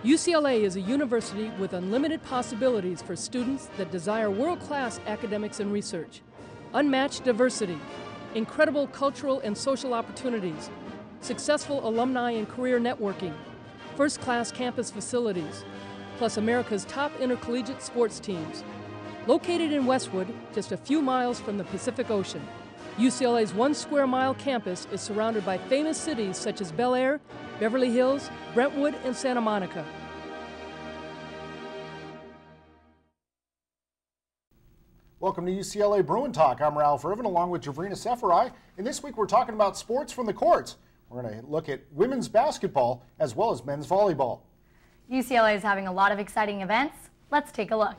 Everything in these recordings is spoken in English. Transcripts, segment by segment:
UCLA is a university with unlimited possibilities for students that desire world-class academics and research, unmatched diversity, incredible cultural and social opportunities, successful alumni and career networking, first-class campus facilities, plus America's top intercollegiate sports teams. Located in Westwood, just a few miles from the Pacific Ocean, UCLA's 1 square mile campus is surrounded by famous cities such as Bel Air, Beverly Hills, Brentwood, and Santa Monica. Welcome to UCLA Bruin Talk. I'm Ralph Irvin along with Javrina Seferai, and this week we're talking about sports from the courts. We're going to look at women's basketball as well as men's volleyball. UCLA is having a lot of exciting events. Let's take a look.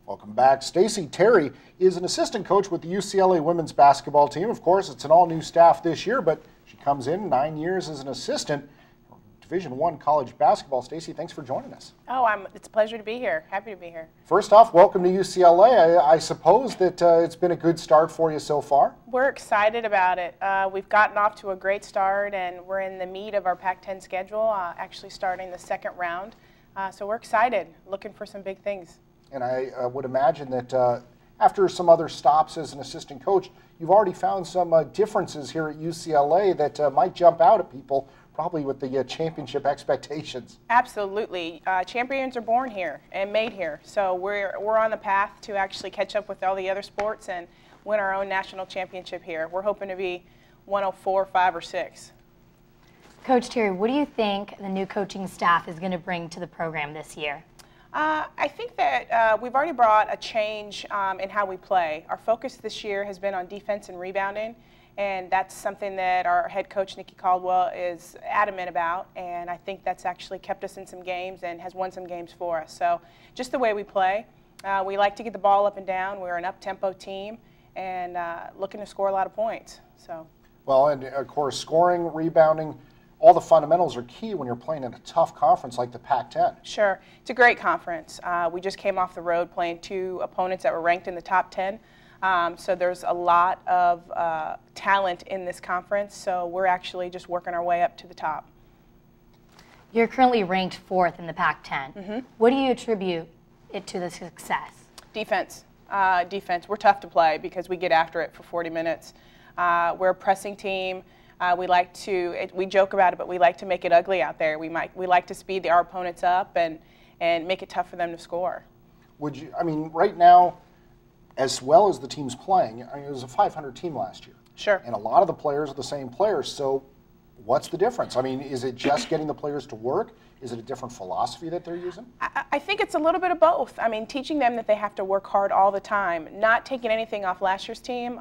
Welcome back. Stacie Terry is an assistant coach with the UCLA women's basketball team. Of course, it's an all-new staff this year, but she comes in 9 years as an assistant. Division I college basketball. Stacie, thanks for joining us. Oh, it's a pleasure to be here. Happy to be here. First off, welcome to UCLA. I suppose that it's been a good start for you so far. We're excited about it. We've gotten off to a great start, and we're in the meat of our Pac-10 schedule, actually starting the second round. So we're excited, looking for some big things. And I would imagine that after some other stops as an assistant coach, you've already found some differences here at UCLA that might jump out at people, probably with the championship expectations. Absolutely. Champions are born here and made here. So we're on the path to actually catch up with all the other sports and win our own national championship here. We're hoping to be 104, 5, or 6. Coach Terry, what do you think the new coaching staff is going to bring to the program this year? I think that we've already brought a change in how we play. Our focus this year has been on defense and rebounding, and that's something that our head coach, Nikki Caldwell, is adamant about, and I think that's actually kept us in some games and has won some games for us. So just the way we play, we like to get the ball up and down. We're an up-tempo team and looking to score a lot of points. So. Well, and of course, scoring, rebounding, all the fundamentals are key when you're playing in a tough conference like the Pac-10. Sure. It's a great conference. We just came off the road playing 2 opponents that were ranked in the top 10. So there's a lot of talent in this conference. So we're actually just working our way up to the top. You're currently ranked 4th in the Pac-10. Mm-hmm. What do you attribute it to the success? Defense. Defense. We're tough to play because we get after it for 40 minutes. We're a pressing team. We joke about it, but we like to make it ugly out there. We like to speed our opponents up and make it tough for them to score. Right now, as well as the team's playing, it was a 500 team last year. Sure. And a lot of the players are the same players, so what's the difference? Is it just getting the players to work? Is it a different philosophy that they're using? I think it's a little bit of both. Teaching them that they have to work hard all the time, not taking anything off last year's team.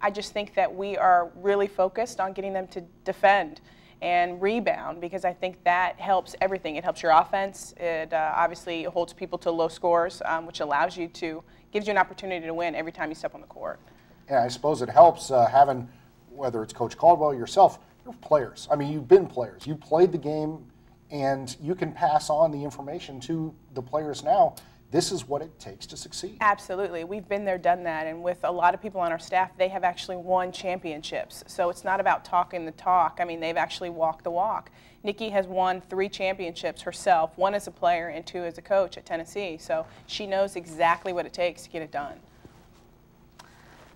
I just think that we are really focused on getting them to defend and rebound because I think that helps everything. It helps your offense. It obviously holds people to low scores, which gives you an opportunity to win every time you step on the court. And I suppose it helps having, whether it's Coach Caldwell or yourself, you're players. You've been players. You played the game, and you can pass on the information to the players now. this is what it takes to succeed. Absolutely. We've been there, done that, and with a lot of people on our staff, they have actually won championships. So it's not about talking the talk. I mean, they've actually walked the walk. Nikki has won 3 championships herself, 1 as a player and 2 as a coach at Tennessee. So she knows exactly what it takes to get it done.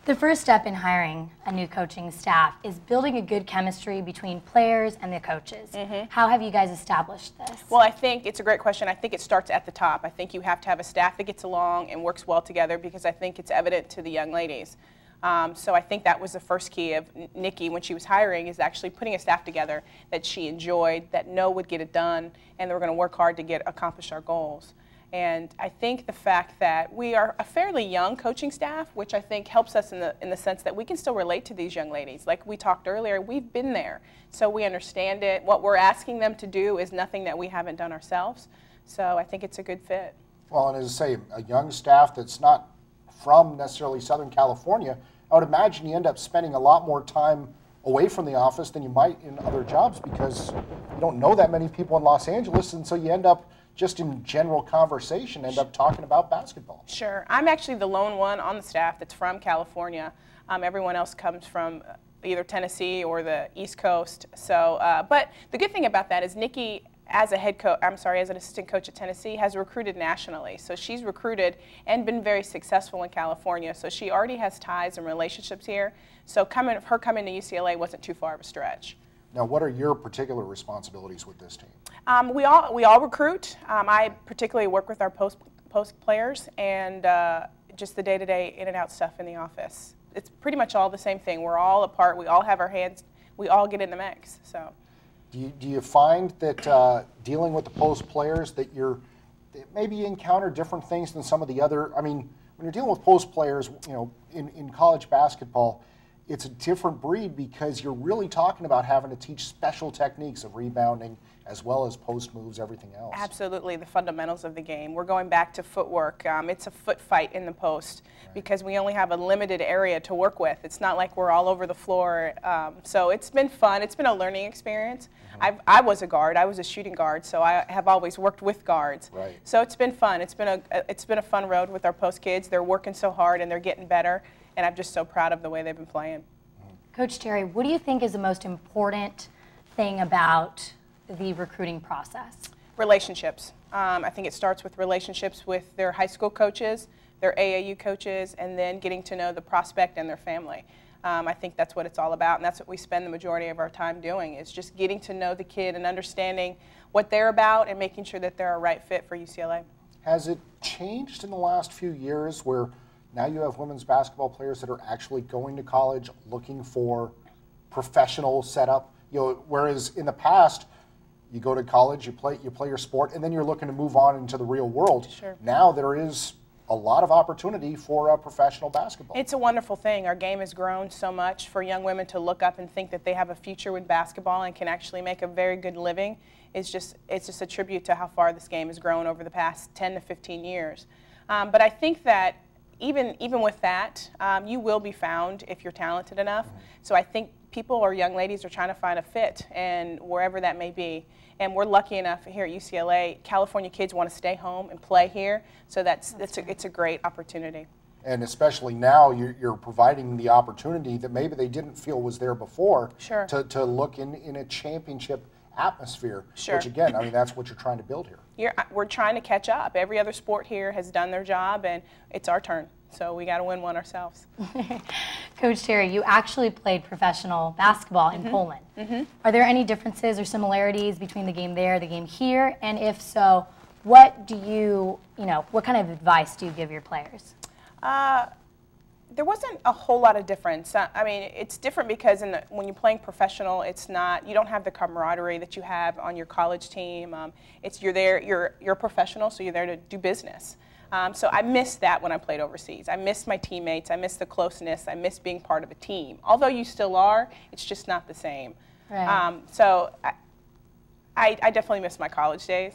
The first step in hiring a new coaching staff is building a good chemistry between players and the coaches. How have you guys established this? Well, I think it's a great question. I think it starts at the top. I think you have to have a staff that gets along and works well together, because I think it's evident to the young ladies. So I think that was the first key of Nikki when she was hiring, is actually putting a staff together that she enjoyed, that would get it done, and they were going to work hard to accomplish our goals. And I think the fact that we are a fairly young coaching staff, which I think helps us in the sense that we can still relate to these young ladies. Like we talked earlier, we've been there, so we understand it. What we're asking them to do is nothing that we haven't done ourselves. So I think it's a good fit. Well, and as I say, a young staff that's not from necessarily Southern California, I would imagine you end up spending a lot more time away from the office than you might in other jobs, because you don't know that many people in Los Angeles, and so you end up just in general conversation, end up talking about basketball. Sure. I'm actually the lone one on the staff that's from California. Everyone else comes from either Tennessee or the East Coast. So, but the good thing about that is Nikki, as a as an assistant coach at Tennessee, has recruited nationally. So she's recruited and been very successful in California. So she already has ties and relationships here. So her coming to UCLA wasn't too far of a stretch. Now, what are your particular responsibilities with this team? We all recruit. I particularly work with our post players and just the day-to-day in and out stuff in the office. It's pretty much all the same thing. We're all a part. We all have our hands. We all get in the mix. So, do you find that dealing with the post players that maybe you encounter different things than some of the other? I mean, when you're dealing with post players, you know, in college basketball, it's a different breed, because you're really talking about having to teach special techniques of rebounding as well as post moves, everything else. Absolutely, the fundamentals of the game. We're going back to footwork. It's a foot fight in the post, because we only have a limited area to work with. It's not like we're all over the floor. So it's been fun. It's been a learning experience. I was a guard. I was a shooting guard, so I have always worked with guards. Right. So it's been fun. It's been a fun road with our post kids. They're working so hard and they're getting better, and I'm just so proud of the way they've been playing. Coach Terry, what do you think is the most important thing about the recruiting process? Relationships. I think it starts with relationships with their high school coaches, their AAU coaches, and then getting to know the prospect and their family. I think that's what it's all about, and that's what we spend the majority of our time doing, is just getting to know the kid and understanding what they're about and making sure that they're a right fit for UCLA. Has it changed in the last few years, where now you have women's basketball players that are actually going to college looking for professional setup? You know, whereas in the past, you go to college, you play your sport, and then you're looking to move on into the real world. Sure. Now there is a lot of opportunity for professional basketball. It's a wonderful thing. Our game has grown so much for young women to look up and think that they have a future with basketball and can actually make a very good living. It's just a tribute to how far this game has grown over the past 10 to 15 years. But I think that even with that, you will be found if you're talented enough. So I think people or young ladies are trying to find a fit, and wherever that may be. And we're lucky enough here at UCLA, California kids want to stay home and play here, so it's a great opportunity. And especially now, you're providing the opportunity that maybe they didn't feel was there before. Sure. To look in a championship atmosphere. Sure. Which again, I mean, that's what you're trying to build here. We're trying to catch up. Every other sport here has done their job, and it's our turn. So we got to win one ourselves. Coach Terry, you actually played professional basketball in Poland. Are there any differences or similarities between the game there, the game here? And if so, what kind of advice do you give your players? There wasn't a whole lot of difference. I mean, it's different because when you're playing professional, you don't have the camaraderie that you have on your college team. You're a professional, so you're there to do business. So I missed that when I played overseas. I missed my teammates. I missed the closeness. I missed being part of a team. Although you still are, it's just not the same. Right. So I definitely miss my college days.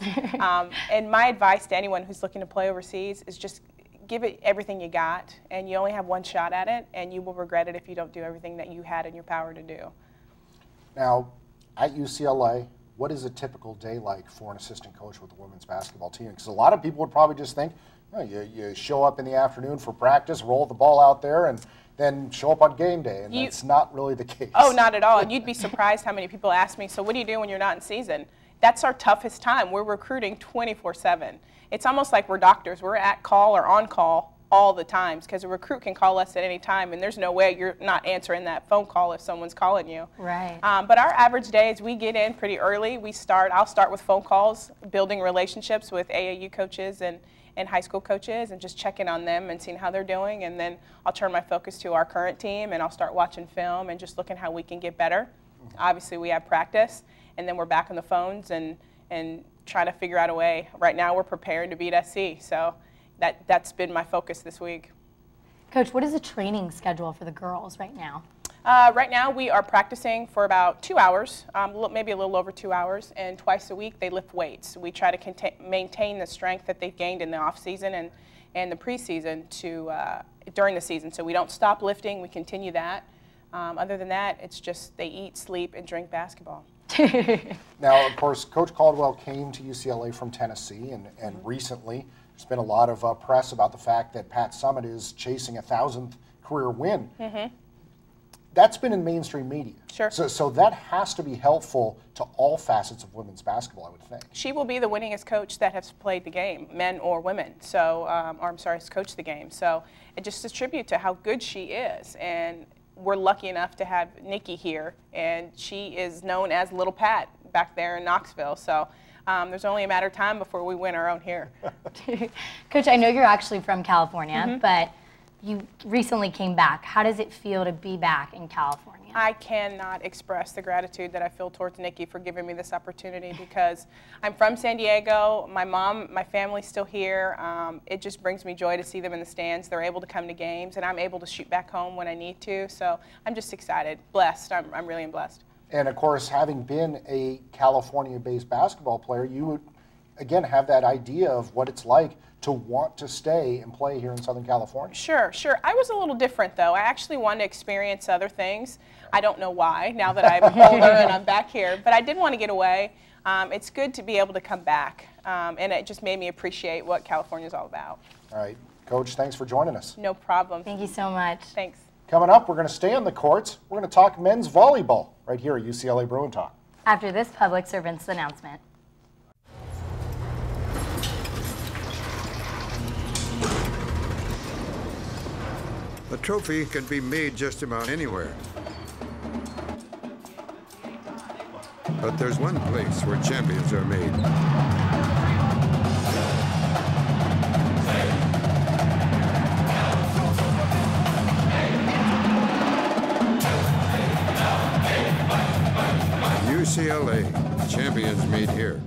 And my advice to anyone who's looking to play overseas is just give it everything you got, and you only have one shot at it, and you will regret it if you don't do everything that you had in your power to do. Now, at UCLA, what is a typical day like for an assistant coach with the women's basketball team? Because a lot of people would probably just think, oh, you show up in the afternoon for practice, roll the ball out there, and then show up on game day, and that's not really the case. Oh, not at all. And you'd be surprised how many people ask me, so what do you do when you're not in season? That's our toughest time. We're recruiting 24/7. It's almost like we're doctors. We're at call or on call all the times, because a recruit can call us at any time, and there's no way you're not answering that phone call if someone's calling you. Right. But our average days, we get in pretty early. I'll start with phone calls, building relationships with AAU coaches and high school coaches, and just checking on them and seeing how they're doing. And then I'll turn my focus to our current team, and I'll start watching film and just looking how we can get better. Obviously, we have practice, and then we're back on the phones and trying to figure out a way. Right now, we're preparing to beat SC, so that's been my focus this week. Coach, what is the training schedule for the girls right now? Right now, we are practicing for about 2 hours, maybe a little over 2 hours, and twice a week they lift weights. We try to maintain the strength that they've gained in the off season and the preseason during the season. So we don't stop lifting; we continue that. Other than that, it's just they eat, sleep, and drink basketball. Now, of course, Coach Caldwell came to UCLA from Tennessee, and recently there's been a lot of press about the fact that Pat Summitt is chasing a 1,000th career win. That's been in mainstream media. Sure. So that has to be helpful to all facets of women's basketball, I would think. She will be the winningest coach that has played the game, men or women. So, or I'm sorry, has coached the game. So it just is a tribute to how good she is. And we're lucky enough to have Nikki here, and she is known as Little Pat back there in Knoxville. So there's only a matter of time before we win our own here. Coach, I know you're actually from California, but you recently came back. How does it feel to be back in California? I cannot express the gratitude that I feel towards Nikki for giving me this opportunity, because I'm from San Diego. My family's still here. It just brings me joy to see them in the stands. They're able to come to games, and I'm able to shoot back home when I need to. So I'm just excited, blessed. I'm really blessed. And of course, having been a California-based basketball player, you would, again, have that idea of what it's like to want to stay and play here in Southern California. Sure. I was a little different, though. I actually wanted to experience other things. I don't know why, now that I'm older and I'm back here, but I did want to get away. It's good to be able to come back, and it just made me appreciate what California is all about. All right. Coach, thanks for joining us. No problem. Thank you so much. Thanks. Coming up, we're going to stay on the courts. We're going to talk men's volleyball right here at UCLA Bruin Talk. After this public servants announcement. A trophy can be made just about anywhere. But there's one place where champions are made. UCLA, champions meet here.